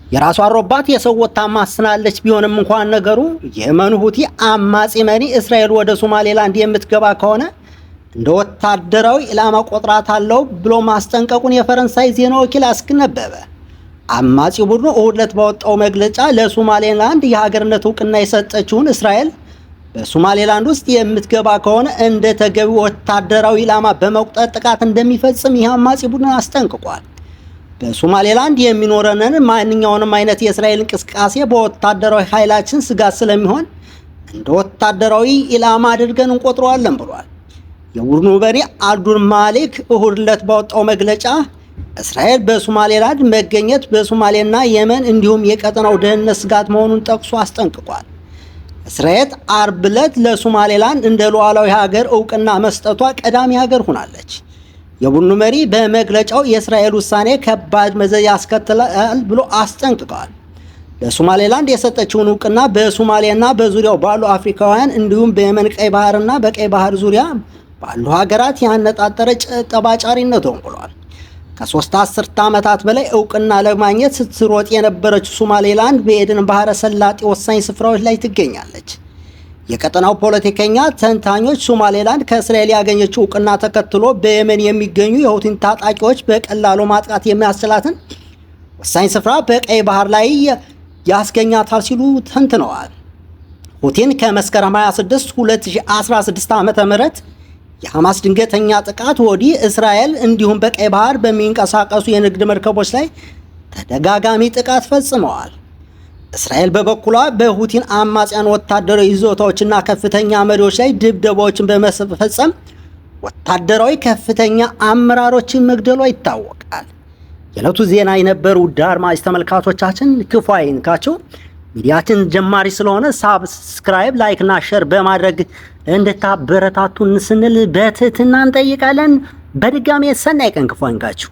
የራሷ አሮባት የሰው ወታ ማስናለች ቢሆንም እንኳን ነገሩ የየመኑ ሁቲ አማጺ መሪ እስራኤል ወደ ሶማሌላንድ የምትገባ ከሆነ እንደ ወታደራዊ ኢላማ ቆጥራታለሁ ብሎ ማስጠንቀቁን የፈረንሳይ ዜና ወኪል አስነበበ። አማጺው ቡድኑ እሁድ ዕለት ባወጣው መግለጫ ለሶማሌላንድ የሀገርነት እውቅና የሰጠችውን እስራኤል በሶማሌላንድ ውስጥ የምትገባ ከሆነ እንደ ተገቢ ወታደራዊ ኢላማ በመቁጠር ጥቃት እንደሚፈጽም ይህ አማጺ ቡድን አስጠንቅቋል። በሶማሌላንድ የሚኖረንን ማንኛውንም አይነት የእስራኤል እንቅስቃሴ በወታደራዊ ኃይላችን ስጋት ስለሚሆን እንደ ወታደራዊ ኢላማ አድርገን እንቆጥረዋለን ብሏል። የቡድኑ መሪ አብዱል ማሊክ እሁድ ዕለት ባወጣው መግለጫ እስራኤል በሶማሌላንድ መገኘት በሶማሌና የመን እንዲሁም የቀጠናው ደህንነት ስጋት መሆኑን ጠቅሶ አስጠንቅቋል። እስራኤል አርብ ዕለት ለሶማሌላንድ እንደ ሉዓላዊ ሀገር እውቅና መስጠቷ ቀዳሚ ሀገር ሆናለች። የቡድኑ መሪ በመግለጫው የእስራኤል ውሳኔ ከባድ መዘዝ ያስከትላል ብሎ አስጠንቅቀዋል። ለሶማሌላንድ የሰጠችውን እውቅና በሶማሊያና በዙሪያው ባሉ አፍሪካውያን እንዲሁም በየመን ቀይ ባህርና በቀይ ባህር ዙሪያ ባሉ ሀገራት ያነጣጠረ ጠባጫሪነት ሆን ብሏል። ከሶስት አስርተ ዓመታት በላይ እውቅና ለማግኘት ስትሮጥ የነበረችው ሶማሌላንድ በኤደን ባህረ ሰላጤ ወሳኝ ስፍራዎች ላይ ትገኛለች። የቀጠናው ፖለቲከኛ ተንታኞች ሶማሌላንድ ከእስራኤል ያገኘችው እውቅና ተከትሎ በየመን የሚገኙ የሁቲን ታጣቂዎች በቀላሉ ማጥቃት የሚያስችላትን ወሳኝ ስፍራ በቀይ ባህር ላይ ያስገኛታል ሲሉ ተንትነዋል። ሁቲን ከመስከረም 26 2016 ዓ.ም የሐማስ ድንገተኛ ጥቃት ወዲህ እስራኤል እንዲሁም በቀይ ባህር በሚንቀሳቀሱ የንግድ መርከቦች ላይ ተደጋጋሚ ጥቃት ፈጽመዋል። እስራኤል በበኩሏ በሁቲን አማጽያን ወታደራዊ ይዞታዎችና ከፍተኛ መሪዎች ላይ ድብደባዎችን በመፈጸም ወታደራዊ ከፍተኛ አመራሮችን መግደሏ ይታወቃል። የዕለቱ ዜና የነበሩ ውድ አድማጭ ተመልካቾቻችን ክፉ አይንካችሁ። ሚዲያችን ጀማሪ ስለሆነ ሳብስክራይብ፣ ላይክ እና ሼር በማድረግ እንድታበረታቱን ስንል በትህትና እንጠይቃለን። በድጋሜ ሰናይ ቀን፣ ክፉ አይንካችሁ።